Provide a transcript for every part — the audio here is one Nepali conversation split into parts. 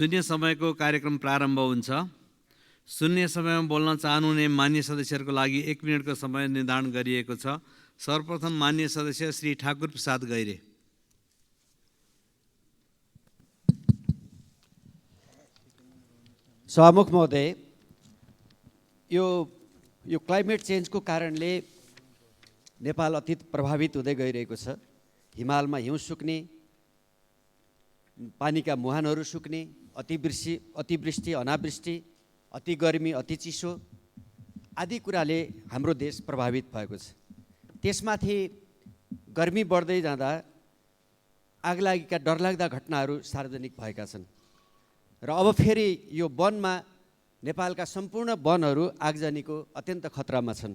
शून्य समयको कार्यक्रम प्रारम्भ हुन्छ। शून्य समयमा बोल्न चाहनुहुने मान्य सदस्यहरूको लागि 1 मिनेटको समय निर्धारण गरिएको छ। सर्वप्रथम मान्य सदस्य श्री ठाकुर प्रसाद गैरे। सभामुख महोदय, यो क्लाइमेट चेन्जको कारणले नेपाल अति प्रभावित हुँदै गइरहेको छ। हिमालमा हिउँ सुक्ने, पानीका मुहानहरू सुक्ने, अतिवृष्टि, अनावृष्टि, अति गर्मी, अति चिसो आदि कुराले हाम्रो देश प्रभावित भएको छ। त्यसमाथि गर्मी बढ्दै जाँदा आगलागीका डरलाग्दा घटनाहरू सार्वजनिक भएका छन् र अब फेरि यो वनमा नेपालका सम्पूर्ण वनहरू आगजनीको अत्यन्त खतरामा छन्,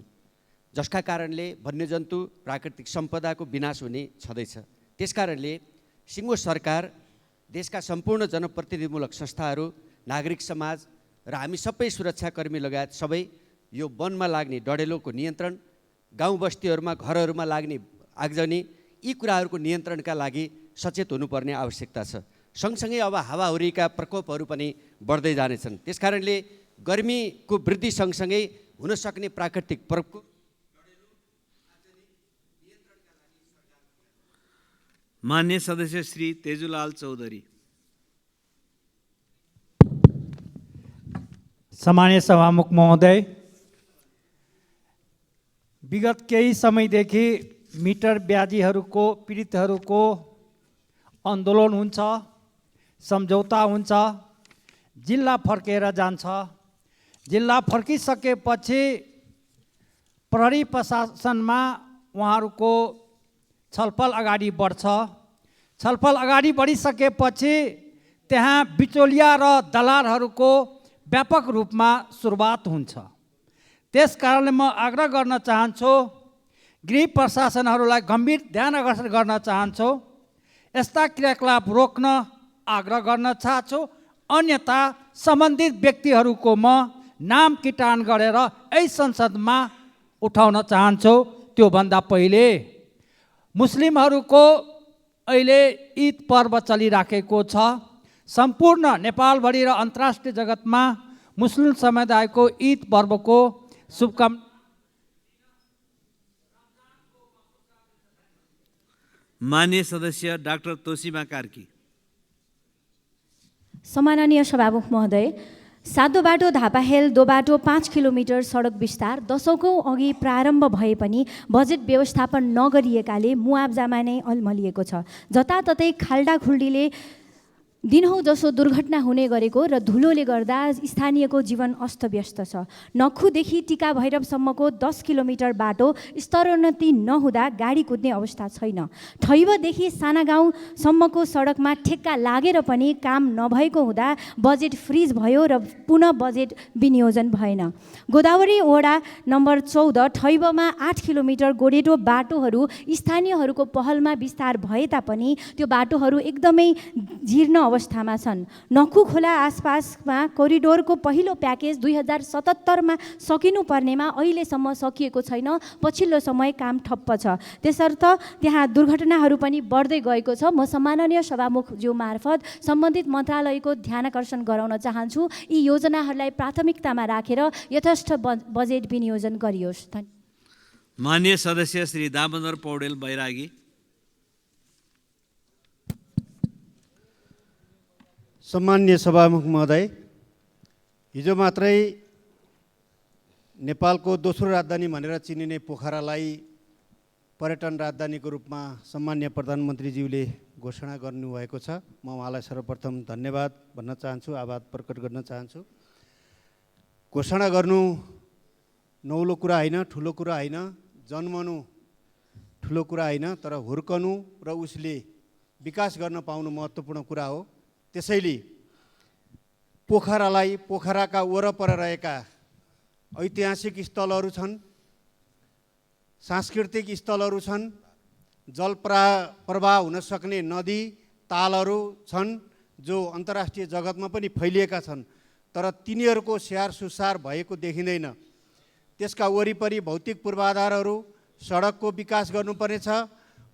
जसका कारणले वन्यजन्तु प्राकृतिक सम्पदाको विनाश हुने छँदैछ। त्यसकारणले सिङ्गो सरकार, देशका सम्पूर्ण जनप्रतिनिधिमूलक संस्थाहरू, नागरिक समाज र हामी सबै सुरक्षाकर्मी लगायत सबै यो वनमा लाग्ने डढेलोको नियन्त्रण, गाउँ बस्तीहरूमा घरहरूमा लाग्ने आगजनी, यी कुराहरूको नियन्त्रणका लागि सचेत हुनुपर्ने आवश्यकता छ। सँगसँगै अब हावाहुरीका प्रकोपहरू पनि बढ्दै जानेछन्। त्यसकारणले गर्मीको वृद्धि सँगसँगै हुन सक्ने प्राकृतिक प्रकोप मान्य सदस्य श्री तेजुलाल चौधरी। सम्मानीय सभामुख महोदय, विगत केही समयदेखि मिटर ब्याजीहरूको पीडितहरूको आन्दोलन हुन्छ, सम्झौता हुन्छ, जिल्ला फर्केर जान्छ। जिल्ला फर्किसकेपछि प्रहरी प्रशासनमा उहाँहरूको छलफल अगाडि बढ्छ। छलफल अगाडि बढिसकेपछि त्यहाँ बिचौलिया र दलालहरूको व्यापक रूपमा सुरुवात हुन्छ। त्यस कारणले म आग्रह गर्न चाहन्छु, गृह प्रशासनहरूलाई गम्भीर ध्यान आकर्षण गर्न चाहन्छु, यस्ता क्रियाकलाप रोक्न आग्रह गर्न चाहन्छु। अन्यथा सम्बन्धित व्यक्तिहरूको म नाम किटान गरेर यही संसदमा उठाउन चाहन्छु। त्योभन्दा पहिले मुस्लिमहरूको अहिले ईद पर्व चलिराखेको छ। सम्पूर्ण नेपालभरि र अन्तर्राष्ट्रिय जगतमा मुस्लिम समुदायको ईद पर्वको शुभकामना। मान्य सदस्य डाक्टर तोसीमा कार्की। सम्माननीय सभामुख महोदय, सातो बाटो धापाहेल दो बाटो 5 किलोमिटर सडक विस्तार दशकौँ अघि प्रारम्भ भए पनि बजेट व्यवस्थापन नगरिएकाले मुआब्जामा नै अल्मलिएको छ। जताततै खाल्डाखुल्डीले दिनहुँ जसो दुर्घटना हुने गरेको र धुलोले गर्दा स्थानीयको जीवन अस्तव्यस्त छ। नखुदेखि टिका भैरवसम्मको 10 किलोमिटर बाटो स्तरोन्नति नहुँदा गाडी कुद्ने अवस्था छैन। ठैबदेखि साना गाउँसम्मको सडकमा ठेक्का लागेर पनि काम नभएको हुँदा बजेट फ्रिज भयो र पुनः बजेट विनियोजन भएन। गोदावरी वडा नम्बर 14 ठैबमा 8 किलोमिटर गोडेटो बाटोहरू स्थानीयहरूको पहलमा विस्तार भए तापनि त्यो बाटोहरू एकदमै जीर्ण अवस्थामा छन्। नखु खोला आसपासमा कोरिडोरको पहिलो प्याकेज 2077मा सकिनुपर्नेमा अहिलेसम्म सकिएको छैन। पछिल्लो समय काम ठप्प छ। त्यसर्थ त्यहाँ दुर्घटनाहरू पनि बढ्दै गएको छ। म सम्माननीय सभामुखज्यू मार्फत सम्बन्धित मन्त्रालयको ध्यानाकर्षण गराउन चाहन्छु, यी योजनाहरूलाई प्राथमिकतामा राखेर यथेष्ट बजेट विनियोजन गरियोस्। मान्य सदस्य श्री दामोदर पौडेल बैरागी। सम्मान्य सभामुख महोदय, हिजो मात्रै नेपालको दोस्रो राजधानी भनेर चिनिने पोखरालाई पर्यटन राजधानीको रूपमा सम्मान्य प्रधानमन्त्रीज्यूले घोषणा गर्नुभएको छ। म उहाँलाई सर्वप्रथम धन्यवाद भन्न चाहन्छु, आभार प्रकट गर्न चाहन्छु। घोषणा गर्नु नौलो कुरा होइन, ठुलो कुरा होइन, जन्मनु ठुलो कुरा होइन, तर हुर्कनु र उसले विकास गर्न पाउनु महत्त्वपूर्ण कुरा हो। त्यसैले पोखरालाई, पोखराका वरपर रहेका ऐतिहासिक स्थलहरू छन्, सांस्कृतिक स्थलहरू छन्, जल प्रवाह हुन सक्ने नदी तालहरू छन् जो अन्तर्राष्ट्रिय जगतमा पनि फैलिएका छन्, तर तिनीहरूको स्याहार सुसार भएको देखिँदैन। त्यसका वरिपरि भौतिक पूर्वाधारहरू, सडकको विकास गर्नुपर्नेछ,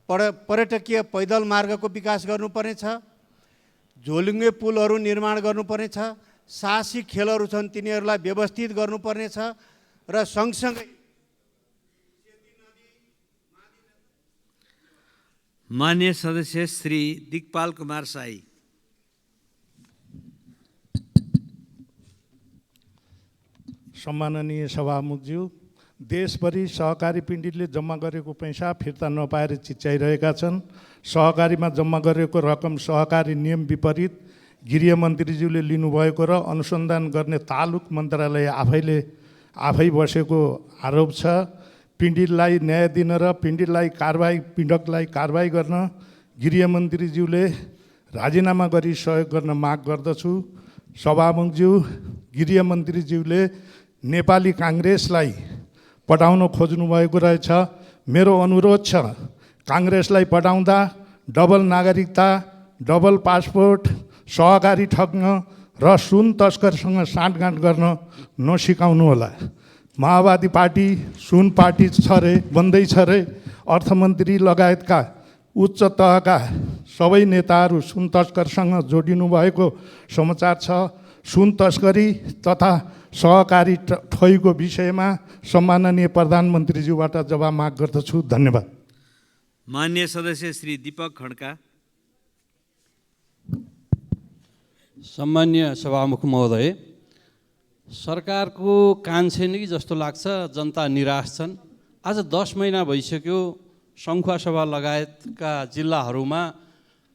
पर्यटकीय पैदल मार्गको विकास गर्नुपर्नेछ, झोलुङ्गे पुलहरू निर्माण गर्नुपर्नेछ, साहसिक खेलहरू छन् तिनीहरूलाई व्यवस्थित गर्नुपर्नेछ र सँगसँगै मान्य सदस्य श्री दिगपाल कुमार साई। सम्माननीय सभामुखज्यू, देशभरि सहकारी पिण्डितले जम्मा गरेको पैसा फिर्ता नपाएर चिच्याइरहेका छन्। सहकारीमा जम्मा गरेको रकम सहकारी नियम विपरीत गृहमन्त्रीज्यूले लिनुभएको र अनुसन्धान गर्ने तालुक मन्त्रालय आफै बसेको आरोप छ। पिण्डितलाई न्याय दिन र पीडकलाई कारबाही गर्न गृहमन्त्रीज्यूले राजीनामा गरी सहयोग गर्न माग गर्दछु। सभामुखज्यू, गृहमन्त्रीज्यूले नेपाली काङ्ग्रेसलाई पटाउन खोज्नुभएको रहेछ। मेरो अनुरोध छ, काङ्ग्रेसलाई पटाउँदा डबल नागरिकता, डबल पासपोर्ट, सहकारी ठग्न र सुन तस्करसँग साँठगाँठ गर्न नसिकाउनु होला। माओवादी पार्टी सुन पार्टी छ रे, बन्दैछ रे। अर्थमन्त्री लगायतका उच्च तहका सबै नेताहरू सुन तस्करसँग जोडिनु भएको समाचार छ। सुन तस्करी तथा सहकारी ठगीको विषयमा सम्माननीय प्रधानमन्त्रीज्यूबाट जवाब माग गर्दछु। धन्यवाद। मान्य सदस्य श्री दीपक खड्का। सम्मान्य सभामुख महोदय, सरकारको कान छैन कि जस्तो लाग्छ, जनता निराश छन्। आज 10 महिना भइसक्यो सङ्खुवासभा लगायतका जिल्लाहरूमा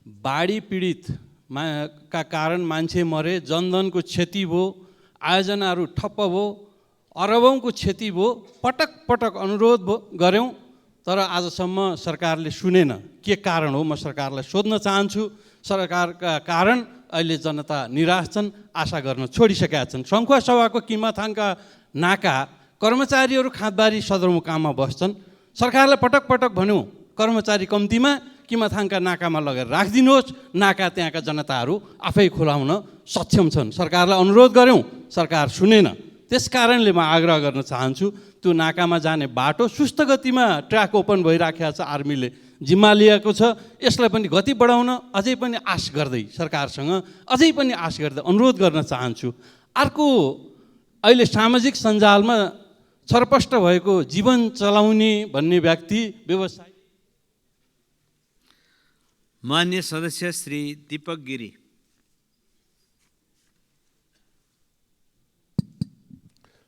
बाढी पीडित का कारण मान्छे मरे, जनधनको क्षति भयो, आयोजनाहरू ठप्प भयो, अरबौँको क्षति भयो। पटक पटक अनुरोध गऱ्यौँ तर आजसम्म सरकारले सुनेन। के कारण हो म सरकारलाई सोध्न चाहन्छु। सरकारका कारण अहिले जनता निराश छन्, आशा गर्न छोडिसकेका छन्। सङ्खुवासभाको किमाथाङका नाका कर्मचारीहरू खाँदबारी सदरमुकाममा बस्छन्। सरकारलाई पटक पटक भन्यौँ कर्मचारी कम्तीमा किमाथाङका नाकामा लगेर राखिदिनुहोस्, नाका त्यहाँका जनताहरू आफै खुलाउन सक्षम छन्। सरकारलाई अनुरोध गऱ्यौँ, सरकार सुनेन। त्यस कारणले म आग्रह गर्न चाहन्छु, त्यो नाकामा जाने बाटो सुस्त गतिमा ट्र्याक ओपन भइराखेको छ, आर्मीले जिम्मा लिएको छ। यसलाई पनि गति बढाउन अझै पनि आश गर्दै सरकारसँग अझै पनि आश गर्दै अनुरोध गर्न चाहन्छु। अर्को, अहिले सामाजिक सञ्जालमा छरपष्ट भएको जीवन चलाउने भन्ने व्यक्ति व्यवसाय। मान्य सदस्य श्री दीपक गिरी।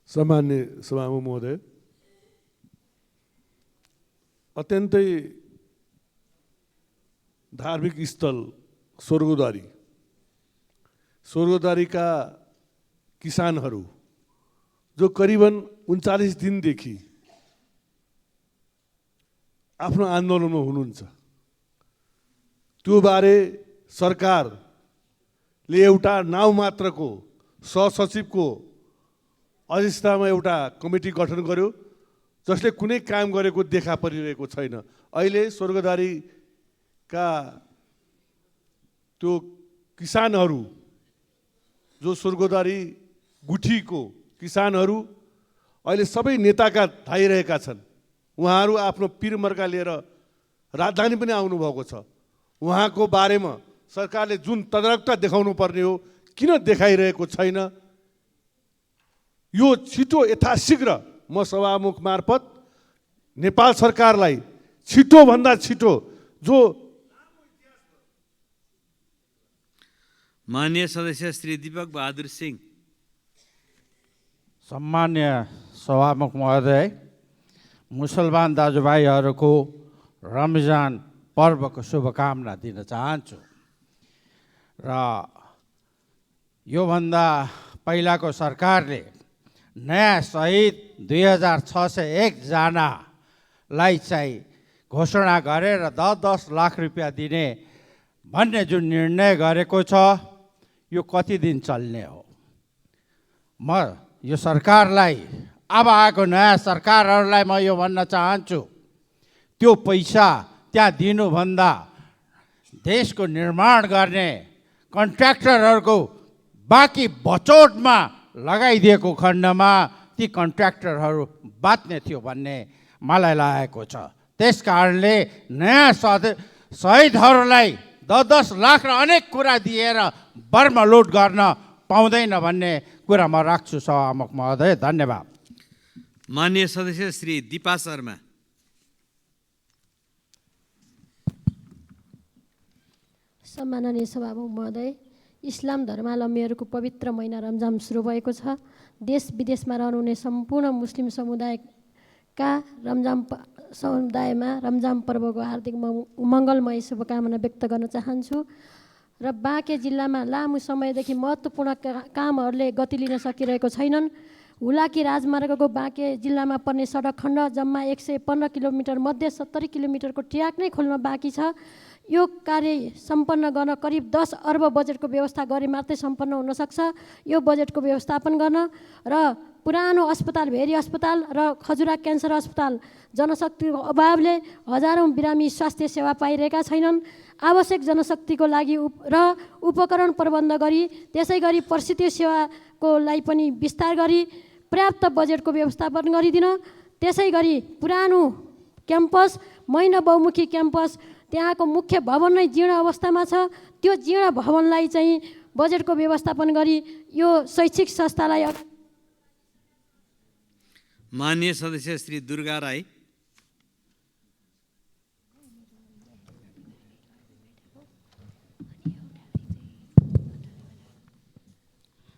सम्मान्य सभामुख महोदय, अत्यन्तै धार्मिक स्थल स्वर्गद्वारीका किसानहरू जो करिबन 39 दिनदेखि आफ्नो आन्दोलनमा हुनुहुन्छ, त्यो बारे सरकारले एउटा नाउँ मात्रको सहसचिवको अध्यक्षतामा एउटा कमिटी गठन गर्यो, जसले कुनै काम गरेको देखा परिरहेको छैन। अहिले स्वर्गद्वारीका त्यो किसानहरू, जो स्वर्गद्वारी गुठीको किसानहरू अहिले सबै नेताका धाइरहेका छन्। उहाँहरू आफ्नो पिरमर्का लिएर राजधानी पनि आउनुभएको छ। उहाँको बारेमा सरकारले जुन तदारकता देखाउनु पर्ने हो, किन देखाइरहेको छैन? यो छिटो यथाशीघ्र म सभामुख मार्फत नेपाल सरकारलाई छिटोभन्दा छिटो जो मान्य सदस्य श्री दीपक बहादुर सिंह। सम्मान्य सभामुख महोदय, मुसलमान दाजुभाइहरूको रमजान पर्वको शुभकामना दिन चाहन्छु र योभन्दा पहिलाको सरकारले नयाँ शहीद 2601 जनालाई चाहिँ घोषणा गरेर 10-10 लाख रुपियाँ दिने भन्ने जुन निर्णय गरेको छ, यो कति दिन चल्ने हो? म यो सरकारलाई, अब आएको नयाँ सरकारहरूलाई म यो भन्न चाहन्छु, त्यो पैसा त्यहाँ दिनुभन्दा देशको निर्माण गर्ने कन्ट्र्याक्टरहरूको बाँकी बचौटमा लगाइदिएको खण्डमा ती कन्ट्र्याक्टरहरू बाँच्ने थियो भन्ने मलाई लागेको छ। त्यस कारणले नयाँ शहीदहरूलाई 10-10 लाख र अनेक कुरा दिएर बर्मा लुट गर्न पाउँदैन भन्ने कुरा म राख्छु सभामुख महोदय। धन्यवाद। माननीय सदस्य श्री दिपा शर्मा। सम्माननीय सभामुख महोदय, इस्लाम धर्मावलम्बीहरूको पवित्र महिना रमजान सुरु भएको छ। देश विदेशमा रहनुहुने सम्पूर्ण मुस्लिम समुदायका समुदायमा रमजान पर्वको हार्दिक मङ्गलमय शुभकामना व्यक्त गर्न चाहन्छु। र बाँके जिल्लामा लामो समयदेखि महत्त्वपूर्ण कामहरूले गति लिन सकिरहेको छैनन्। हुलाकी राजमार्गको बाँके जिल्लामा पर्ने सडक खण्ड जम्मा 115 किलोमिटर मध्ये 70 किलोमिटरको ट्र्याक नै खोल्न बाँकी छ। यो कार्य सम्पन्न गर्न करिब 10 अर्ब बजेटको व्यवस्था गरे मात्रै सम्पन्न हुनसक्छ। यो बजेटको व्यवस्थापन गर्न र पुरानो अस्पताल भेरी अस्पताल र खजुरा क्यान्सर अस्पताल जनशक्तिको अभावले हजारौँ बिरामी स्वास्थ्य सेवा पाइरहेका छैनन्। आवश्यक जनशक्तिको लागि र उपकरण प्रबन्ध गरी त्यसै गरी प्रसूति सेवाको लागि पनि विस्तार गरी पर्याप्त बजेटको व्यवस्थापन गरिदिन। त्यसै गरी पुरानो क्याम्पस महिना बहुमुखी क्याम्पस त्यहाँको मुख्य भवन नै जीर्ण अवस्थामा छ। त्यो जीर्ण भवनलाई चाहिँ बजेटको व्यवस्थापन गरी यो शैक्षिक संस्थालाई। माननीय सदस्य श्री दुर्गा राई।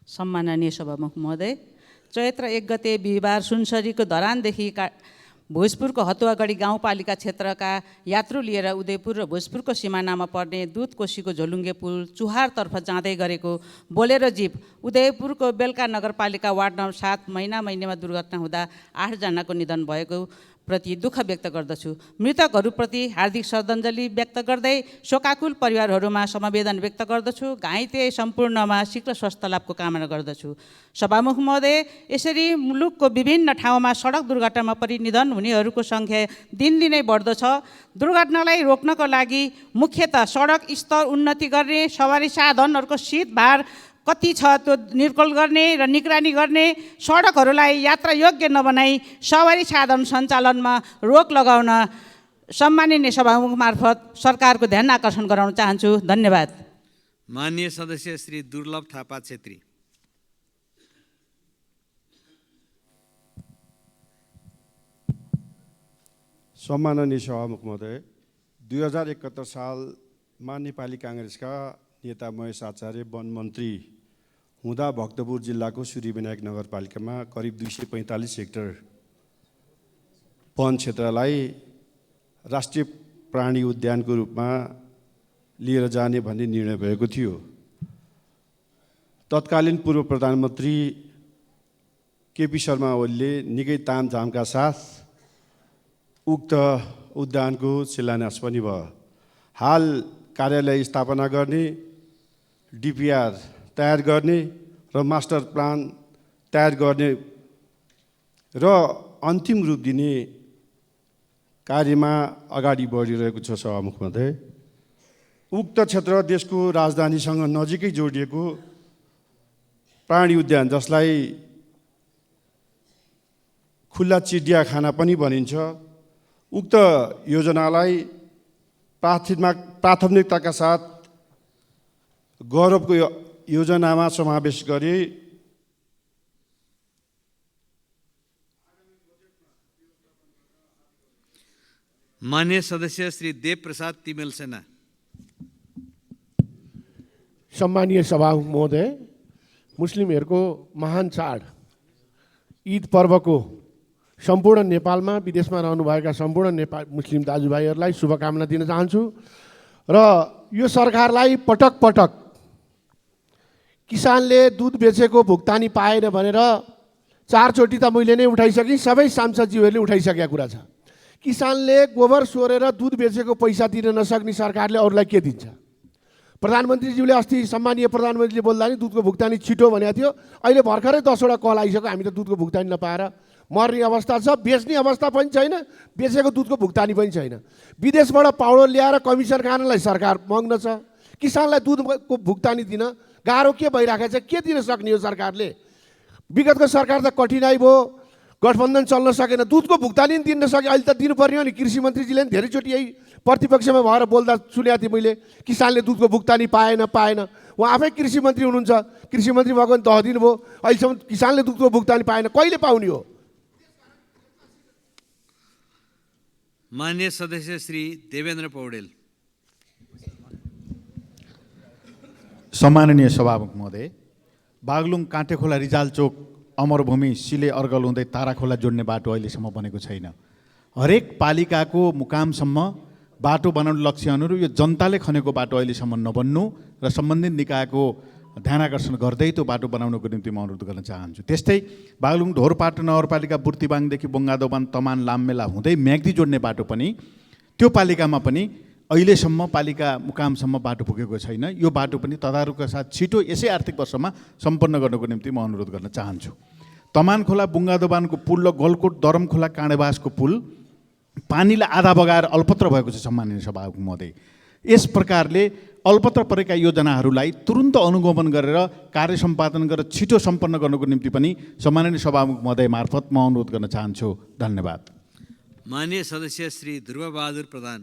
सम्माननीय सभामुख महोदय, चैत्र 1 गते बिहिबार सुनसरीको धरानदेखि भोजपुरको हतुवागढी गाउँपालिका क्षेत्रका यात्रु लिएर उदयपुर र भोजपुरको सिमानामा पर्ने दुधकोशीको झोलुङ्गे पुल चुहारतर्फ जाँदै गरेको बोलेरो जीप उदयपुरको बेलका नगरपालिका वार्ड नम्बर 7 महिनामा दुर्घटना हुँदा 8 जनाको निधन भएको प्रति दुःख व्यक्त गर्दछु। मृतकहरूप्रति हार्दिक श्रद्धाञ्जली व्यक्त गर्दै शोकाकुल परिवारहरूमा समवेदना व्यक्त गर्दछु। घाइते सम्पूर्णमा शीघ्र स्वास्थ्य लाभको कामना गर्दछु। सभामुख महोदय, यसरी मुलुकको विभिन्न ठाउँमा सडक दुर्घटनामा परि निधन हुनेहरूको सङ्ख्या दिनदिनै बढ्दो छ। दुर्घटनालाई रोक्नको लागि मुख्यतः सडक स्तर उन्नति गर्ने, सवारी साधनहरूको शीत भार कति छ त्यो निर्कुल गर्ने र निगरानी गर्ने, सडकहरूलाई यात्रा योग्य नबनाई सवारी साधन सञ्चालनमा रोक लगाउन सम्माननीय सभामुख मार्फत सरकारको ध्यान आकर्षण गराउन चाहन्छु। धन्यवाद। माननीय सदस्य श्री दुर्लभ थापा छेत्री। सम्माननीय सभामुख महोदय, 2071 सालमा नेपाली काङ्ग्रेसका नेता महेश आचार्य वन मन्त्री हुँदा भक्तपुर जिल्लाको सूर्यविनायक नगरपालिकामा करिब 245 हेक्टर वन क्षेत्रलाई राष्ट्रिय प्राणी उद्यानको रूपमा लिएर जाने भन्ने निर्णय भएको थियो। तत्कालीन पूर्व प्रधानमन्त्री केपी शर्मा ओलीले निकै तामझामका साथ उक्त उद्यानको शिलान्यास पनि भयो। हाल कार्यालय स्थापना गर्ने, डिपिआर तयार गर्ने र मास्टर प्लान तयार गर्ने र अन्तिम रूप दिने कार्यमा अगाडि बढिरहेको छ। सभामुख महोदय, उक्त क्षेत्र देशको राजधानीसँग नजिकै जोडिएको प्राणी उद्यान, जसलाई खुल्ला चिडियाखाना पनि भनिन्छ, उक्त योजनालाई प्राथमिकताका साथ गौरवको योजनामा समावेश गरे माननीय सदस्य श्री देव प्रसाद तिमेल सेना। सम्मानीय सभामुख महोदय, मुस्लिमहरूको महान चाड ईद पर्वको सम्पूर्ण नेपालमा विदेशमा रहनुभएका सम्पूर्ण मुस्लिम दाजुभाइहरूलाई शुभकामना दिन चाहन्छु। र यो सरकारलाई पटक पटक किसानले दुध बेचेको भुक्तानी पाएन भनेर 4 चोटि त मैले नै उठाइसकेँ, सबै सांसदज्यूहरूले उठाइसकेका कुरा छ। किसानले गोबर सोरेर दुध बेचेको पैसा दिन नसक्ने सरकारले अरूलाई के दिन्छ? प्रधानमन्त्रीज्यूले अस्ति सम्मानीय प्रधानमन्त्रीले बोल्दा नि दुधको भुक्तानी छिटो भनेको थियो। अहिले भर्खरै 10वटा कल आइसक्यो, हामी त दुधको भुक्तानी नपाएर मर्ने अवस्था छ, बेच्ने अवस्था पनि छैन, बेचेको दुधको भुक्तानी पनि छैन। विदेशबाट पाउडर ल्याएर कमिसन खानलाई सरकार मग्न छ। किसानलाई दुधको भुक्तानी दिन गाह्रो के भइरहेको छ? के दिन सक्ने हो सरकारले? विगतको सरकार त कठिनाइ भयो, गठबन्धन चल्न सकेन, दुधको भुक्तानी पनि दिन नसके। अहिले त दिनुपर्ने हो नि। कृषि मन्त्रीजीले पनि धेरैचोटि यही प्रतिपक्षमा भएर बोल्दा सुनेको थिएँ मैले, किसानले दुधको भुक्तानी पाएन। उहाँ आफै कृषि मन्त्री हुनुहुन्छ, कृषि मन्त्री भएको पनि 10 दिन भयो, अहिलेसम्म किसानले दुधको भुक्तानी पाएन। कहिले पाउने हो? मान्य सदस्य श्री देवेन्द्र पौडेल। सम्माननीय सभामुख महोदय, बागलुङ काँटेखोला रिजाल चोक अमरभूमि सिले अर्गल हुँदै ताराखोला जोड्ने बाटो अहिलेसम्म बनेको छैन। हरेक पालिकाको मुकामसम्म बाटो बनाउने लक्ष्य अनुरूप यो जनताले खनेको बाटो अहिलेसम्म नबन्नु र सम्बन्धित निकायको ध्यान आकर्षण गर्दै त्यो बाटो बनाउनको निम्ति म अनुरोध गर्न चाहन्छु। त्यस्तै बागलुङ ढोरपाटो नगरपालिका बुर्तिबाङदेखि बङ्गादोबान तमान लाममेला हुँदै म्याग्दी जोड्ने बाटो पनि त्यो पालिकामा पनि अहिलेसम्म पालिका मुकामसम्म बाटो पुगेको छैन। यो बाटो पनि तदारुकका साथ छिटो यसै आर्थिक वर्षमा सम्पन्न गर्नको निम्ति म अनुरोध गर्न चाहन्छु। तमानखोला बुङ्गादोबानको पुल र गलकोट दरमखोला काँडेबासको पुल पानीले आधा बगाएर अल्पत्र भएको छ। सम्माननीय सभामुख महोदय, यस प्रकारले अल्पत्र परेका योजनाहरूलाई तुरुन्त अनुगमन गरेर कार्य सम्पादन गरेर छिटो सम्पन्न गर्नको निम्ति पनि सम्माननीय सभामुख महोदय मार्फत म अनुरोध गर्न चाहन्छु। धन्यवाद। माननीय सदस्य श्री ध्रुवबहादुर प्रधान।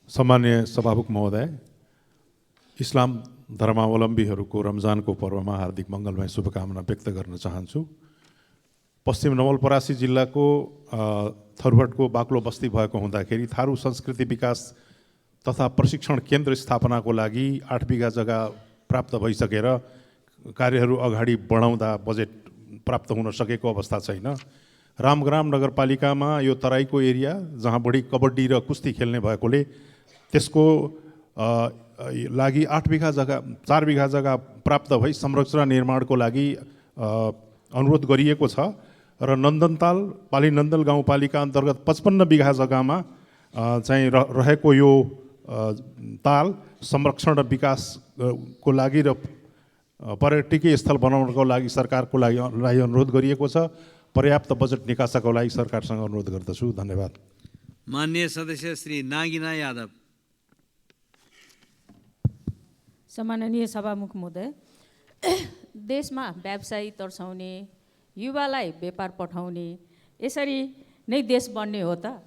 सम्माननीय सभामुख महोदय, इस्लाम धर्मावलम्बीहरूको रमजानको पर्वमा हार्दिक मङ्गलमय शुभकामना व्यक्त गर्न चाहन्छु। पश्चिम नवलपरासी जिल्लाको थरुहटको बाक्लो बस्ती भएको हुँदाखेरि थारू संस्कृति विकास तथा प्रशिक्षण केन्द्र स्थापनाको लागि 8 बिघा जग्गा प्राप्त भइसकेर कार्यहरू अगाडि बढाउँदा बजेट प्राप्त हुन सकेको अवस्था छैन। रामग्राम नगरपालिकामा यो तराईको एरिया जहाँ बढी कबड्डी र कुस्ती खेल्ने भएकोले त्यसको लागि 8 बिघा जग्गा 4 बिघा जग्गा प्राप्त भई संरचना निर्माणको लागि अनुरोध गरिएको छ र नन्दनताल पालीनन्दल गाउँपालिका अन्तर्गत 55 बिघा जग्गामा चाहिँ रहेको यो ताल संरक्षण र विकासको लागि र पर्यटकीय स्थल बनाउनको लागि सरकारको लागि अनुरोध गरिएको छ। पर्याप्त बजेट निकासाको लागि सरकारसँग अनुरोध गर्दछु। धन्यवाद। माननीय सदस्य श्री नागिना यादव। सम्माननीय सभामुख महोदय, देशमा व्यवसाय तर्साउने, युवालाई व्यापार पठाउने, यसरी नै देश बन्ने हो त?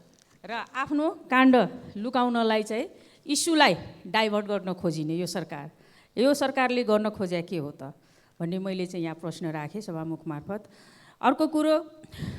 र आफ्नो काण्ड लुकाउनलाई चाहिँ इस्युलाई डाइभर्ट गर्न खोजिने यो सरकारले गर्न खोजे के हो त भन्ने मैले चाहिँ यहाँ प्रश्न राखेँ सभामुख मार्फत। अर्को कुरो,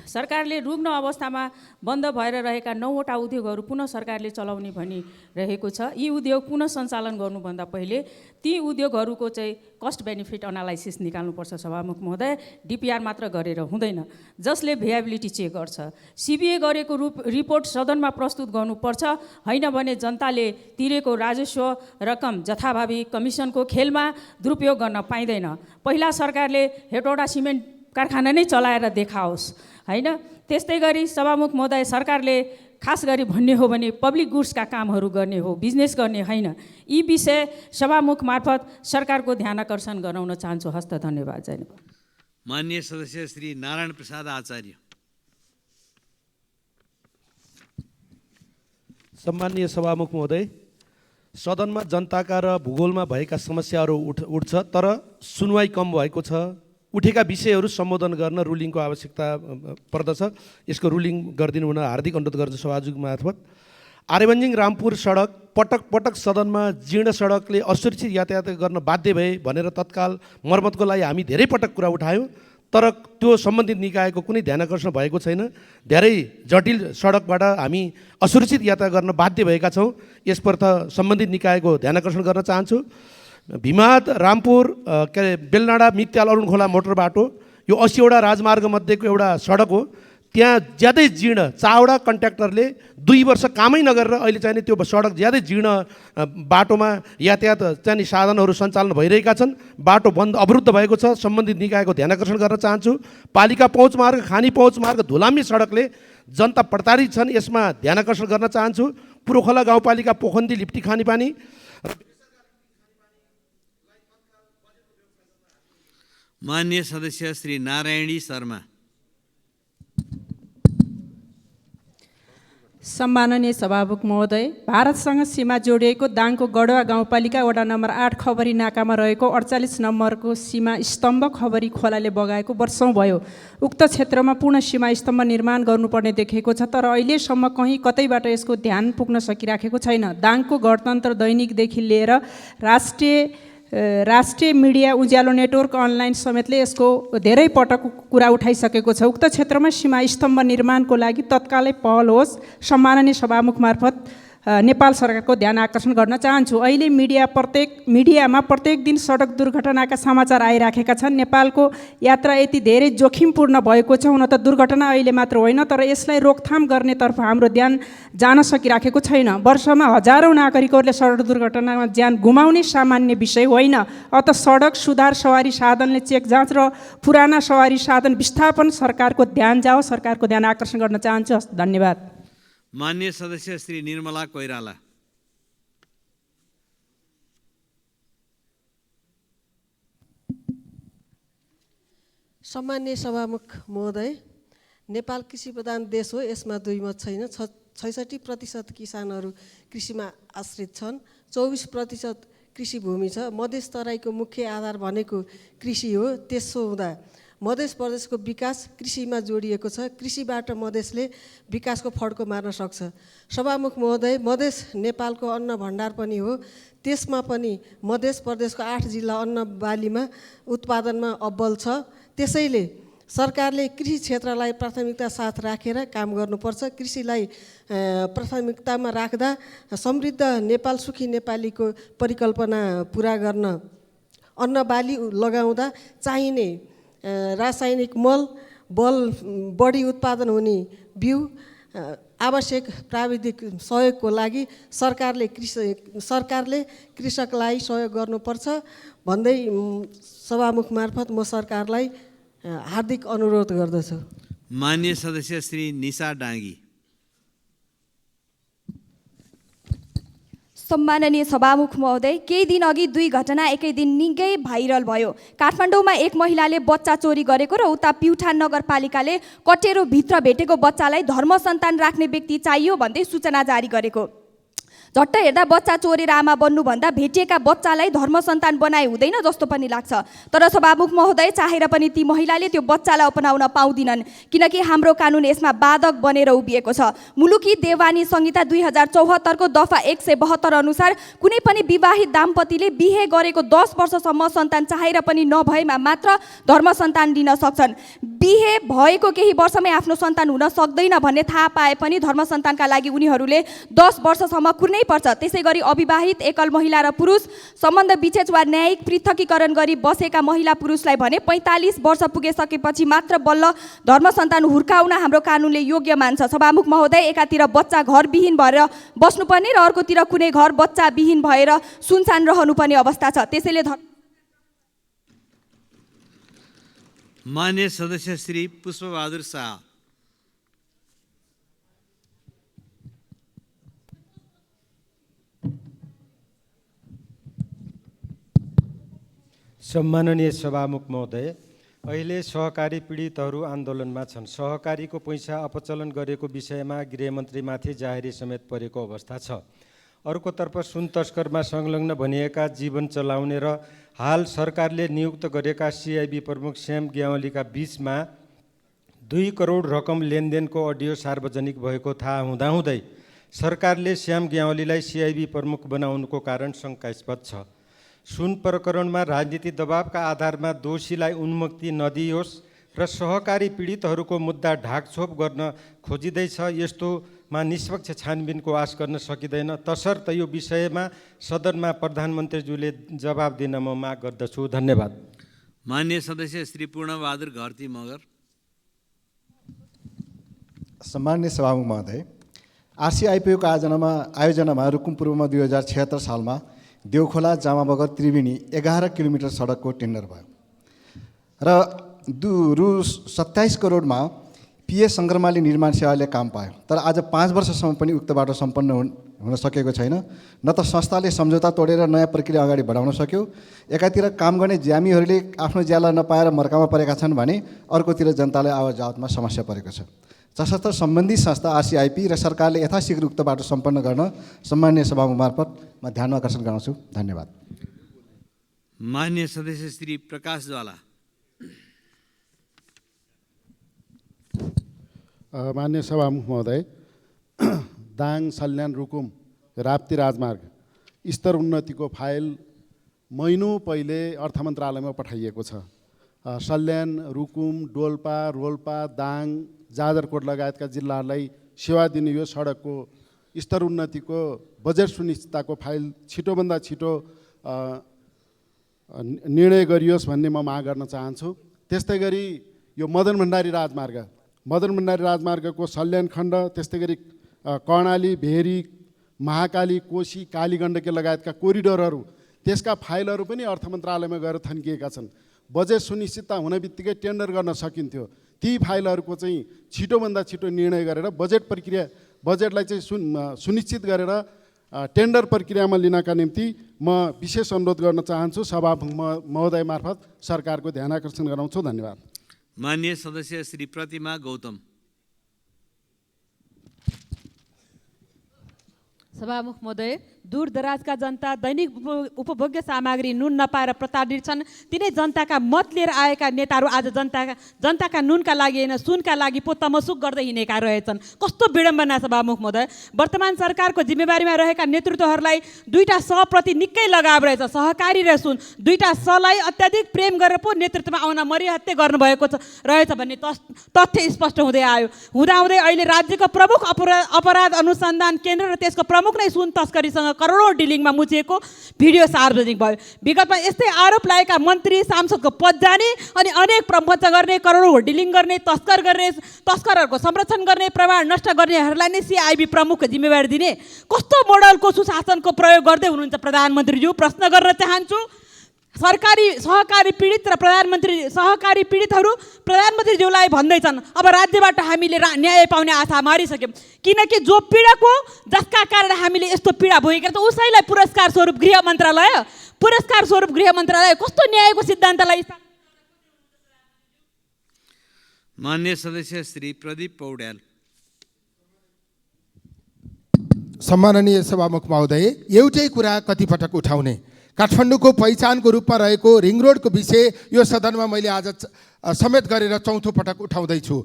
सरकारले रुग्ण अवस्थामा बन्द भएर रहेका 9वटा उद्योगहरू पुनः सरकारले चलाउने भनिरहेको छ। यी उद्योग पुनः सञ्चालन गर्नुभन्दा पहिले ती उद्योगहरूको चाहिँ कस्ट बेनिफिट एनालाइसिस निकाल्नुपर्छ सभामुख महोदय। डिपिआर मात्र गरेर हुँदैन, जसले भिएबिलिटी चेक गर्छ। सिबिए गरेको रिपोर्ट सदनमा प्रस्तुत गर्नुपर्छ, होइन भने जनताले तिरेको राजस्व रकम जथाभावी कमिसनको खेलमा दुरुपयोग गर्न पाइँदैन। पहिला सरकारले हेटौडा सिमेन्ट कारखाना नै चलाएर देखाओस्, होइन? त्यस्तै गरी सभामुख महोदय, सरकारले खास गरी भन्ने हो भने पब्लिक गुड्सका कामहरू गर्ने हो, बिजनेस गर्ने होइन। यी विषय सभामुख मार्फत सरकारको ध्यान आकर्षण गराउन चाहन्छु। हस्त धन्यवाद। धन्यवाद। माननीय सदस्य श्री नारायण प्रसाद आचार्य। सम्माननीय सभामुख महोदय, सदनमा जनताका र भूगोलमा भएका समस्याहरू उठ्छ, तर सुनवाई कम भएको छ। उठेका विषयहरू सम्बोधन गर्न रुलिङको आवश्यकता पर्दछ। यसको रुलिङ गरिदिनु हुन हार्दिक अनुरोध गर्छु सभामुख मार्फत। आर्यबन्जिङ रामपुर सडक पटक पटक सदनमा जीर्ण सडकले असुरक्षित यातायात गर्न बाध्य भए भनेर तत्काल मर्मतको लागि हामी धेरै पटक कुरा उठायौँ, तर त्यो सम्बन्धित निकायको कुनै ध्यान आकर्षण भएको छैन। धेरै जटिल सडकबाट हामी असुरक्षित यात्रा गर्न बाध्य भएका छौँ। यसप्रति सम्बन्धित निकायको ध्यान आकर्षण गर्न चाहन्छु। भीमाद रामपुर के अरे बेलनाडा मित्याल अरुण खोला मोटर बाटो यो 80वटा राजमार्ग मध्येको एउटा सडक हो। त्यहाँ ज्यादै जीर्ण, चारवटा कन्ट्र्याक्टरले 2 वर्ष कामै नगरेर अहिले चाहिँ त्यो सडक ज्यादै जीर्ण बाटोमा यातायात चाहिँ साधनहरू सञ्चालन भइरहेका छन्। बाटो बन्द अवरुद्ध भएको छ। सम्बन्धित निकायको ध्यान आकर्षण गर्न चाहन्छु। पालिका पहुँच मार्ग, खानी पहुँच मार्ग धुलामी सडकले जनता प्रताडित छन्, यसमा ध्यान आकर्षण गर्न चाहन्छु। पुरोखोला गाउँपालिका पोखन्दी लिप्टी खानेपानी माननीय सदस्य श्री नारायणी शर्मा। सम्माननीय सभामुख महोदय, भारतसँग सीमा जोडिएको दाङको गढवा गाउँपालिका वडा नम्बर 8 खबरी नाकामा रहेको 48 नम्बरको सीमा स्तम्भ खबरी खोलाले बगाएको वर्षौँ भयो। उक्त क्षेत्रमा पूर्ण सीमा स्तम्भ निर्माण गर्नुपर्ने देखिएको छ, तर अहिलेसम्म कहीँ कतैबाट यसको ध्यान पुग्न सकिराखेको छैन। दाङको गणतन्त्र दैनिकदेखि लिएर राष्ट्रिय मिडिया उज्यालो नेटवर्क अनलाइन समेतले यसको धेरै पटक कुरा उठाइसकेको छ। उक्त क्षेत्रमा सीमा स्तम्भ निर्माणको लागि तत्कालै पहल होस्। सम्माननीय सभामुख मार्फत नेपाल सरकारको ध्यान आकर्षण गर्न चाहन्छु। अहिले मिडियामा प्रत्येक दिन सडक दुर्घटनाका समाचार आइराखेका छन्। नेपालको यात्रा यति धेरै जोखिमपूर्ण भएको छ। हुन त दुर्घटना अहिले मात्र होइन, तर यसलाई रोकथाम गर्नेतर्फ हाम्रो ध्यान जान सकिराखेको छैन। वर्षमा हजारौँ नागरिकहरूले सडक दुर्घटनामा ज्यान गुमाउने सामान्य विषय होइन। अत सडक सुधार, सवारी साधनले चेक जाँच र पुराना सवारी साधन विस्थापन सरकारको ध्यान जाओस्। सरकारको ध्यान आकर्षण गर्न चाहन्छु। धन्यवाद। मान्य सदस्य श्री निर्मला कोइराला। सम्माननीय सभामुख महोदय, नेपाल कृषि प्रधान देश हो, यसमा दुई मत छैन। 66% किसानहरू कृषिमा आश्रित छन्, 24% कृषि भूमि छ। मधेस तराईको मुख्य आधार भनेको कृषि हो। त्यसो हुँदा मध्य प्रदेशको विकास कृषिमा जोडिएको छ। कृषिबाट मधेसले विकासको फड्को मार्न सक्छ। सभामुख महोदय, मधेस नेपालको अन्न भण्डार पनि हो। त्यसमा पनि मध्य प्रदेशको 8 जिल्ला अन्न बालीमा उत्पादनमा अब्बल छ। त्यसैले सरकारले कृषि क्षेत्रलाई प्राथमिकता साथ राखेर काम गर्नुपर्छ। कृषिलाई प्राथमिकतामा राख्दा समृद्ध नेपाल, सुखी नेपालीको परिकल्पना पुरा गर्न अन्न बाली लगाउँदा चाहिने रासायनिक मल, बढी उत्पादन हुने बिउ, आवश्यक प्राविधिक सहयोगको लागि सरकारले कृषकलाई सहयोग गर्नुपर्छ भन्दै सभामुख मार्फत म सरकारलाई हार्दिक अनुरोध गर्दछु। मान्य सदस्य श्री निशा डाँगी। सम्माननीय सभामुख महोदय, केही दिन अघि 2 घटना एकै दिन निकै भाइरल भयो। काठमाडौँमा एक महिलाले बच्चा चोरी गरेको र उता प्युठान नगरपालिकाले कटेरो भित्र भेटेको बच्चालाई धर्म सन्तान राख्ने व्यक्ति चाहियो भन्दै सूचना जारी गरेको। झट्ट हेर्दा बच्चा चोरेर आमा बन्नुभन्दा भेटिएका बच्चालाई धर्म सन्तान बनाए हुँदैन जस्तो पनि लाग्छ। तर सभामुख महोदय, चाहेर पनि ती महिलाले त्यो बच्चालाई अपनाउन पाउँदिनन्, किनकि हाम्रो कानुन यसमा बाधक बनेर उभिएको छ। मुलुकी देवानी संहिता 2074 को दफा 172 अनुसार कुनै पनि विवाहित दाम्पतिले बिहे गरेको 10 वर्षसम्म सन्तान चाहेर पनि नभएमा मात्र धर्म सन्तान लिन सक्छन्। बिहे भएको केही वर्षमै आफ्नो सन्तान हुन सक्दैन भन्ने थाहा पाए पनि धर्म सन्तानका लागि उनीहरूले 10 वर्षसम्म कुर्नै पर्छ। त्यसै गरी अविवाहित एकल महिला र पुरुष सम्बन्ध विच्छेद वा न्यायिक पृथकीकरण गरी बसेका महिला पुरुषलाई भने 45 वर्ष पुगेसकेपछि मात्र बल्ल धर्म सन्तान हुर्काउन हाम्रो कानुनले योग्य मान्छ। सभामुख महोदय, एकातिर बच्चा घरविहीन भएर बस्नुपर्ने र अर्कोतिर कुनै घर बच्चा विहीन भएर सुनसान रहनुपर्ने अवस्था छ। त्यसैले मान्य सदस्य श्री पुष्पबहादुर शाह। सम्माननीय सभामुख महोदय, अहिले सहकारी पीडितहरू आन्दोलनमा छन्। सहकारीको पैसा अपचलन गरेको विषयमा गृहमन्त्रीमाथि जाहेरी समेत परेको अवस्था छ। अर्कोतर्फ सुन तस्करमा संलग्न भनिएका जीवन चलाउने र हाल सरकारले नियुक्त गरेका सिआइबी प्रमुख श्याम ग्यावालीका बीचमा 2 करोड रकम लेनदेनको अडियो सार्वजनिक भएको थाहा हुँदाहुँदै सरकारले श्याम ग्यावालीलाई सिआइबी प्रमुख बनाउनुको कारण शङ्कास्पद छ। सुन प्रकरणमा राजनीतिक दबावका आधारमा दोषीलाई उन्मुक्ति नदियोस् र सहकारी पीडितहरूको मुद्दा ढाकछोप गर्न खोजिँदैछ। यस्तोमा निष्पक्ष छानबिनको आश गर्न सकिँदैन। तसर्थ यो विषयमा सदनमा प्रधानमन्त्रीज्यूले जवाब दिन म माग गर्दछु। धन्यवाद। मान्य सदस्य श्री पूर्णबहादुर घरती मगर। सम्माननीय सभामुख महोदय, आरसिआइपिओको आयोजनामा रुकुम पूर्वमा 2076 सालमा देउखोला जामाबगर त्रिवेणी 11 किलोमिटर सडकको टेन्डर भयो र रु 27 करोडमा पिए सङ्ग्रमाली निर्माण सेवाले काम पायो। तर आज 5 वर्षसम्म पनि उक्त बाटो सम्पन्न हुन सकेको छैन। न त संस्थाले सम्झौता तोडेर नयाँ प्रक्रिया अगाडि बढाउन सक्यो, एकातिर काम गर्ने ज्यामीहरूले आफ्नो ज्याला नपाएर मर्कामा परेका छन् भने अर्कोतिर जनतालाई आवाजावतमा समस्या परेको छ। तसर्थ सम्बन्धित संस्था आरसिआइपी र सरकारले यथाशीघ्र उक्त बाटो सम्पन्न गर्न सम्माननीय सभामुख मार्फत म ध्यानमा आकर्षण गराउँछु। धन्यवाद। माननीय सदस्य श्री प्रकाश ज्वाला। माननीय सभामुख महोदय, दाङ सल्यान रुकुम राप्ती राजमार्ग स्तर उन्नतिको फाइल महिनौँ पहिले अर्थ मन्त्रालयमा पठाइएको छ। सल्यान, रुकुम, डोल्पा, रोल्पा, दाङ, जाजरकोट लगायतका जिल्लाहरूलाई सेवा दिने यो सडकको स्तर उन्नतिको बजेट सुनिश्चितताको फाइल छिटोभन्दा छिटो निर्णय गरियोस् भन्ने म माग गर्न चाहन्छु। त्यस्तै गरी यो मदन भण्डारी राजमार्गको सल्यान खण्ड, त्यस्तै गरी कर्णाली, भेरी, महाकाली, कोशी, कालीगण्डकी लगायतका कोरिडोरहरू, त्यसका फाइलहरू पनि अर्थ मन्त्रालयमा गएर थन्किएका छन्। बजेट सुनिश्चितता हुने बित्तिकै टेन्डर गर्न सकिन्थ्यो। ती फाइलहरूको चाहिँ छिटोभन्दा छिटो निर्णय गरेर बजेटलाई चाहिँ सुनिश्चित गरेर टेन्डर प्रक्रियामा लिनका निम्ति म विशेष अनुरोध गर्न चाहन्छु। सभामुख महोदय मार्फत सरकारको ध्यान आकर्षण गराउँछु। धन्यवाद। माननीय सदस्य श्री प्रतिमा गौतम। सभामुख महोदय, दूरदराजका जनता दैनिक उपभोग्य सामग्री नुन नपाएर प्रताडित छन्। तिनै जनताका मत लिएर आएका नेताहरू आज जनताका नुनका लागि होइन सुनका लागि पो तमसुक गर्दै हिँडेका रहेछन्। कस्तो विडम्बना सभामुख महोदय। वर्तमान सरकारको जिम्मेवारीमा रहेका नेतृत्वहरूलाई दुईटा सप्रति निकै लगाव रहेछ। सहकारी र सुन दुईटा सलाई अत्याधिक प्रेम गरेर पो नेतृत्वमा आउन मरिहत्ते गर्नुभएको रहेछ भन्ने तथ्य स्पष्ट हुँदै आयो। हुँदाहुँदै अहिले राज्यको प्रमुख अपराध अनुसन्धान केन्द्र र त्यसको प्रमुख नै सुन तस्करीसँग करोडौं डिलिङमा मुछिएको भिडियो सार्वजनिक भयो। विगतमा यस्तै आरोप लागेका मन्त्री सांसदको पद जाने अनि अनेक प्रपञ्च गर्ने, करोडौं डिलिङ गर्ने, तस्करहरूको संरक्षण गर्ने, प्रमाण नष्ट गर्नेहरूलाई नै सिआइबी प्रमुखको जिम्मेवारी दिने कस्तो मोडलको सुशासनको प्रयोग गर्दै हुनुहुन्छ प्रधानमन्त्रीज्यू? प्रश्न गर्न चाहन्छु। सहकारी पीडित र सहकारी पीडितहरू प्रधानमन्त्रीज्यूलाई भन्दैछन् अब राज्यबाट हामीले न्याय पाउने आशा मारिसक्यौँ, किनकि जो पीडक हो जसका कारण हामीले यस्तो पीडा भोगेका छौँ उसैलाई पुरस्कार स्वरूप गृह मन्त्रालय कस्तो न्यायको सिद्धान्तलाई। माननीय सदस्य श्री प्रदीप पौड्याल। सम्माननीय सभामुख महोदय, एउटै कुरा कतिपटक उठाउने, काठमाडौँको पहिचानको रूपमा रहेको रिङ रोडको विषय यो सदनमा मैले आज समेत गरेर चौथो पटक उठाउँदैछु।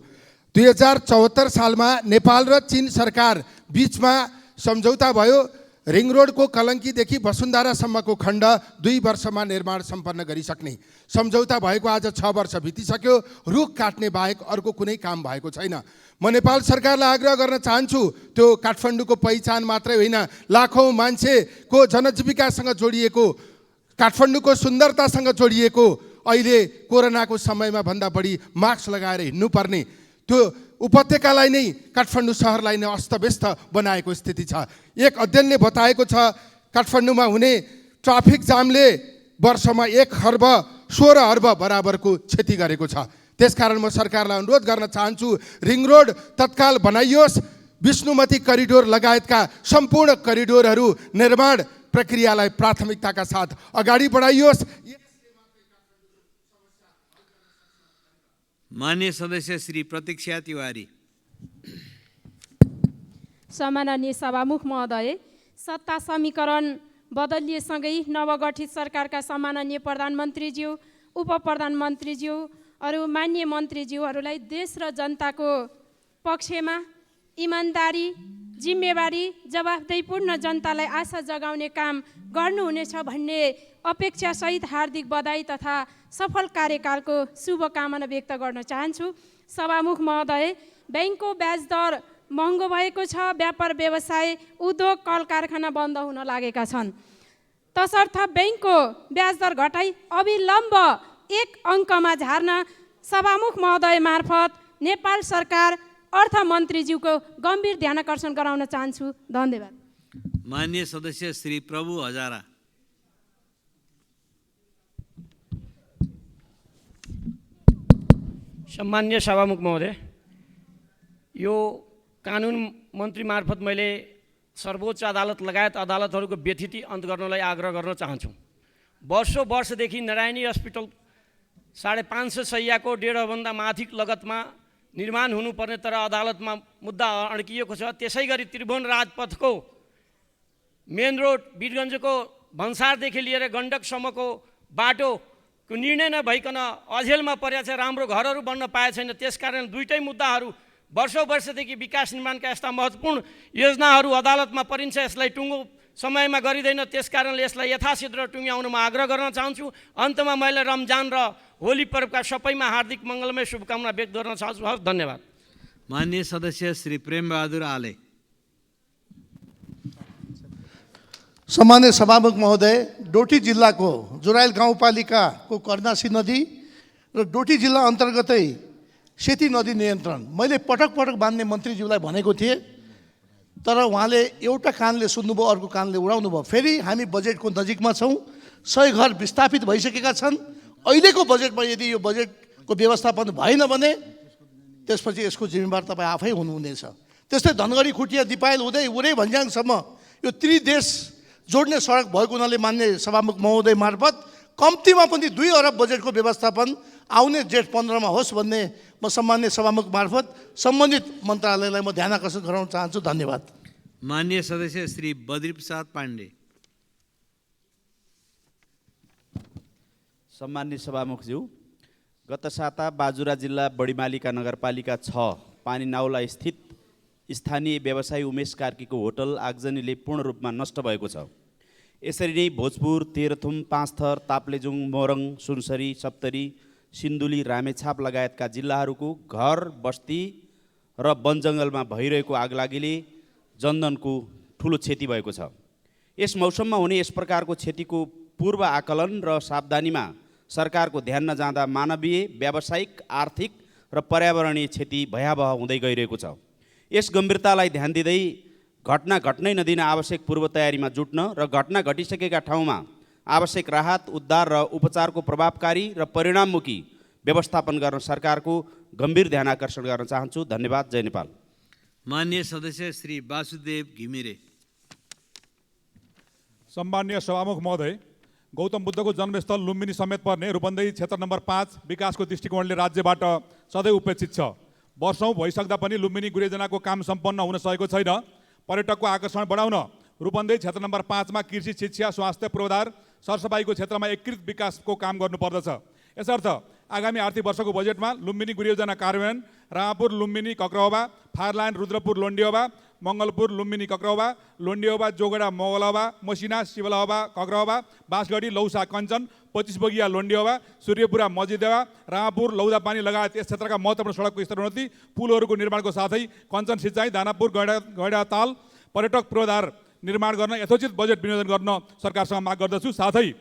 2074 सालमा नेपाल र चीन सरकार बीचमा सम्झौता भयो। रिङ रोडको कलङ्कीदेखि वसुन्धरासम्मको खण्ड 2 वर्षमा निर्माण सम्पन्न गरिसक्ने सम्झौता भएको आज 6 वर्ष बितिसक्यो। रुख काट्ने बाहेक अर्को कुनै काम भएको छैन। म नेपाल सरकारलाई आग्रह गर्न चाहन्छु, त्यो काठमाडौँको पहिचान मात्रै होइन, लाखौँ मान्छेको जनजीविकासँग जोडिएको, काठमाडौँको सुन्दरतासँग जोडिएको, अहिले कोरोनाको समयमा भन्दा बढी मास्क लगाएर हिँड्नुपर्ने त्यो उपत्यकालाई नै, काठमाडौँ सहरलाई नै अस्तव्यस्त बनाएको स्थिति छ। एक अध्ययनले बताएको छ काठमाडौँमा हुने ट्राफिक जामले वर्षमा 1 खर्ब 16 अर्ब बराबरको क्षति गरेको छ। त्यसकारण म सरकारलाई अनुरोध गर्न चाहन्छु, रिङ रोड तत्काल बनाइयोस्, विष्णुमती करिडोर लगायतका सम्पूर्ण करिडोरहरू निर्माण प्रक्रियालाई प्राथमिकताका साथ अगाडि बढाइयोस्। माननीय सदस्य श्री प्रतीक्षा तिवारी। सम्माननीय सभामुख महोदय, सत्ता समीकरण बदलिएसँगै नवगठित सरकारका सम्माननीय प्रधानमन्त्रीज्यू, उप प्रधानमन्त्रीज्यू अरू मान्य मन्त्रीज्यूहरूलाई देश र जनताको पक्षमा इमान्दारी, जिम्मेवारी, जवाफदेहीपूर्ण जनतालाई आशा जगाउने काम गर्नुहुनेछ भन्ने अपेक्षासहित हार्दिक बधाई तथा सफल कार्यकालको शुभकामना व्यक्त गर्न चाहन्छु। सभामुख महोदय, ब्याङ्कको ब्याज दर महँगो भएको छ, व्यापार व्यवसाय, उद्योग, कल कारखाना बन्द हुन लागेका छन्। तसर्थ ब्याङ्कको ब्याज दर घटाई अविलम्ब 1 अङ्कमा झार्न सभामुख महोदय मार्फत नेपाल सरकार अर्थमन्त्रीज्यूको गम्भीर ध्यानाकर्षण गराउन चाहन्छु। धन्यवाद। माननीय सदस्य श्री प्रभु हजारा। सम्मान्य सभामुख महोदय, यो कानुन मन्त्री मार्फत मैले सर्वोच्च अदालत लगायत अदालतहरूको व्यथिति अन्त गर्नलाई आग्रह गर्न चाहन्छु। वर्षदेखि नारायणी हस्पिटल 550 शैय्याको 1.5 भन्दा माथि लगतमा निर्माण हुनुपर्ने तर अदालतमा मुद्दा अड्किएको छ। त्यसै गरी त्रिभुवन राजपथको मेन रोड वीरगञ्जको भन्सारदेखि लिएर गण्डकसम्मको बाटोको निर्णय नभइकन अझेलमा परेको छ, राम्रो घरहरू बन्न पाएको छैन। त्यसकारण दुईटै मुद्दाहरू वर्षौँ वर्षदेखि विकास निर्माणका यस्ता महत्त्वपूर्ण योजनाहरू अदालतमा परिन्छ, यसलाई टुङ्गो समयमा गरिँदैन। त्यसकारणले यसलाई यथाशीघ्र टुङ्ग्याउन म आग्रह गर्न चाहन्छु। अन्तमा मैले रमजान र होली पर्वका सबैमा हार्दिक मङ्गलमय शुभकामना व्यक्त गर्न चाहन्छु। हस्, धन्यवाद। माननीय सदस्य श्री प्रेमबहादुर आले। सम्मान्य सभामुख महोदय, डोटी जिल्लाको जोराइल गाउँपालिकाको कर्णासी नदी र डोटी जिल्ला अन्तर्गतै सेती नदी नियन्त्रण मैले पटक पटक मान्य मन्त्रीज्यूलाई भनेको थिएँ, तर उहाँले एउटा कानले सुन्नुभयो, अर्को कानले उडाउनु भयो। फेरि हामी बजेटको नजिकमा छौँ, 100 घर विस्थापित भइसकेका छन्। अहिलेको बजेटमा यदि यो बजेटको व्यवस्थापन भएन भने त्यसपछि यसको जिम्मेवार तपाईँ आफै हुनुहुनेछ। त्यस्तै धनगढी खुटिया दिपायल हुँदै उरै भन्ज्याङसम्म यो त्रिदेश जोड्ने सडक भएको हुनाले मान्य सभामुख महोदय मार्फत कम्तीमा पनि 2 अरब बजेटको व्यवस्थापन आउने जेठ 15 मा होस् भन्ने म सम्मान्य सभामुख मार्फत सम्बन्धित मन्त्रालयलाई म ध्यान आकर्षण गराउन चाहन्छु। धन्यवाद। माननीय सदस्य श्री बद्री प्रसाद पाण्डे। सम्मान्य सभामुखज्यू, गत साता बाजुरा जिल्ला बडीमालिका नगरपालिका 6 पानीनाउला स्थित स्थानीय व्यवसायी उमेश कार्कीको होटल आगजनीले पूर्ण रूपमा नष्ट भएको छ। यसरी नै भोजपुर, तेह्रथुम, पाँचथर, ताप्लेजुङ, मोरङ, सुनसरी, सप्तरी, सिन्धुली, रामेछाप लगायतका जिल्लाहरूको घर, बस्ती र वनजङ्गलमा भइरहेको आगलागीले जनधनको ठुलो क्षति भएको छ। यस मौसममा हुने यस प्रकारको क्षतिको पूर्व आकलन र सावधानीमा सरकारको ध्यान नजाँदा मानवीय, व्यावसायिक, आर्थिक र पर्यावरणीय क्षति भयावह हुँदै गइरहेको छ। यस गम्भीरतालाई ध्यान दिँदै घटना घट्नै नदिन आवश्यक पूर्व तयारीमा जुट्न र घटना घटिसकेका ठाउँमा आवश्यक राहत, उद्धार र उपचारको प्रभावकारी र परिणाममुखी व्यवस्थापन गर्न सरकारको गम्भीर ध्यान आकर्षण गर्न चाहन्छु। धन्यवाद। जय नेपाल। माननीय सदस्य श्री वासुदेव घिमिरे। सम्मान्य सभामुख महोदय, गौतम बुद्धको जन्मस्थल लुम्बिनी समेत पर्ने रूपन्देही क्षेत्र नम्बर 5 विकासको दृष्टिकोणले राज्यबाट सधैँ उपेक्षित छ। वर्षौँ भइसक्दा पनि लुम्बिनी गुरेजनाको काम सम्पन्न हुन सकेको छैन। पर्यटकको आकर्षण बढाउन रूपन्देही क्षेत्र नम्बर 5 मा कृषि, शिक्षा, स्वास्थ्य, पूर्वाधार, सरसफाइको क्षेत्रमा एकीकृत विकासको काम गर्नुपर्दछ। यसर्थ आगामी आर्थिक वर्षको बजेटमा लुम्बिनी गुरेयोजना कार्यान्वयन, रामापुर लुम्बिनी कक्रौबा, फारलाइन रुद्रपुर लोन्डियोबा, मङ्गलपुर लुम्बिनी कक्रौबा, लोन्डियोबा जोगडा मोगलबा, मसिना शिवलहबा कक्रौबा, बाँसगढी लौसा कञ्चन, 25 बगिया लोन्डियोबा, सूर्यपुरा मजिदेवा, रामापुर लौदापानी लगायत यस क्षेत्रका महत्त्वपूर्ण सडकको स्तरोन्नति, पुलहरूको निर्माणको साथै कञ्चन सिँचाइ, दानापुर गैडाताल पर्यटक पूर्वाधार निर्माण गर्न यथोचित बजेट विनियोजन गर्न सरकारसँग माग गर्दछु। साथै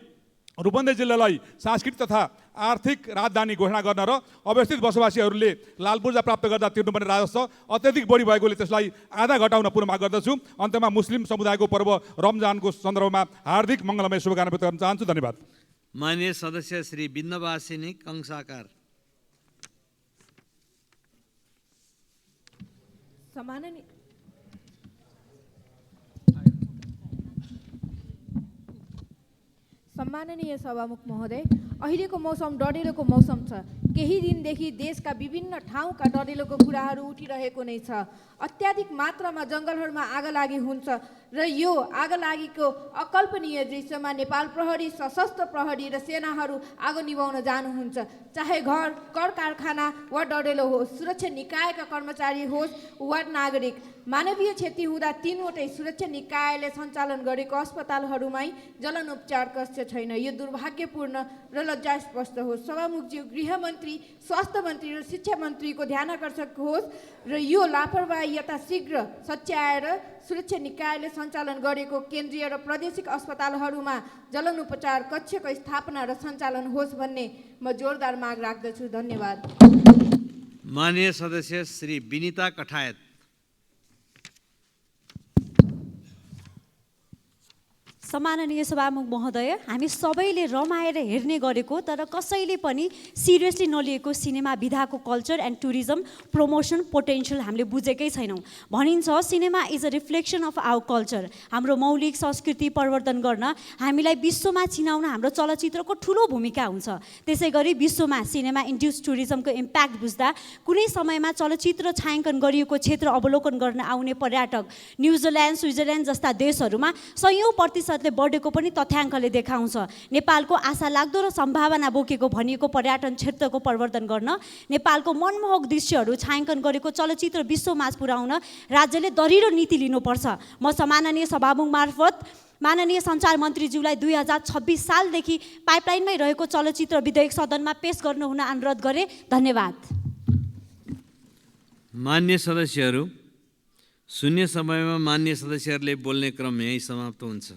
रूपन्देही जिल्लालाई सांस्कृतिक तथा आर्थिक राजधानी घोषणा गर्न र अवस्थित बसोबासीहरूले लाल पूर्जा प्राप्त गर्दा तिर्नुपर्ने राजस्व अत्यधिक बढी भएकोले त्यसलाई आधा घटाउन पुनः माग गर्दछु। अन्तमा मुस्लिम समुदायको पर्व रमजानको सन्दर्भमा हार्दिक मङ्गलमय शुभकामना व्यक्त गर्न चाहन्छु। धन्यवाद। माननीय सदस्य श्री बिन्दवासिनी कंसाकार। सम्माननीय सभामुख महोदय, अहिलेको मौसम डढेलोको मौसम छ। केही दिनदेखि देशका विभिन्न ठाउँका डढेलोको कुराहरू उठिरहेको नै छ। अत्याधिक मात्रामा जङ्गलहरूमा आगलागी हुन्छ र यो आगलागीको अकल्पनीय दृश्यमा नेपाल प्रहरी, सशस्त्र प्रहरी र सेनाहरू आगो निभाउन जानुहुन्छ। चाहे घर, कर कारखाना वा डढेलो होस्, सुरक्षा निकायका कर्मचारी होस् वा नागरिक, मानवीय क्षति हुँदा 3वटै सुरक्षा निकायले सञ्चालन गरेको अस्पतालहरूमै जलन उपचार कक्ष छैन। यो दुर्भाग्यपूर्ण र लज्जास्पद होस्। सभामुखज्यू, गृहमन्त्री, स्वास्थ्य मन्त्री र शिक्षा मन्त्रीको ध्यान आकर्षक होस् र यो लापरवाही यथाशीघ्र सच्याएर सुरक्षा निकायले सञ्चालन गरेको केन्द्रीय र प्रादेशिक अस्पतालहरूमा जलन उपचार कक्षको स्थापना र सञ्चालन होस् भन्ने म जोरदार माग राख्दछु। धन्यवाद। माननीय सदस्य श्री विनिता कठायत। सम्माननीय सभामुख महोदय, हामी सबैले रमाएर हेर्ने गरेको तर कसैले पनि सिरियसली नलिएको सिनेमा विधाको culture and tourism promotion potential हामीले बुझेकै छैनौँ। भनिन्छ cinema is a reflection of our culture. हाम्रो मौलिक संस्कृति परिवर्तन गर्न, हामीलाई विश्वमा चिनाउन हाम्रो चलचित्रको ठुलो भूमिका हुन्छ। त्यसै गरी विश्वमा सिनेमा इन्ड्युस टुरिज्मको इम्प्याक्ट बुझ्दा कुनै समयमा चलचित्र छायाङ्कन गरिएको क्षेत्र अवलोकन गर्न आउने पर्यटक न्युजिल्यान्ड, स्विजरल्यान्ड जस्ता देशहरूमा 100% बढेको पनि तथ्याङ्कले देखाउँछ। नेपालको आशा लाग्दो र सम्भावना बोकेको भनिएको पर्यटन क्षेत्रको प्रवर्धन गर्न, नेपालको मनमोहक दृश्यहरू छायाङ्कन गरेको चलचित्र विश्वमाझ पुर्याउन राज्यले दरिलो नीति लिनुपर्छ। म सम्माननीय सभामुख मार्फत माननीय सञ्चार मन्त्रीज्यूलाई 2026 सालदेखि पाइपलाइनमै रहेको चलचित्र विधेयक सदनमा पेश गर्नु हुन अनुरोध गरे। धन्यवाद। मान्य सदस्यहरू, शून्य समयमा मान्य सदस्यहरूले बोल्ने क्रम यही समाप्त हुन्छ।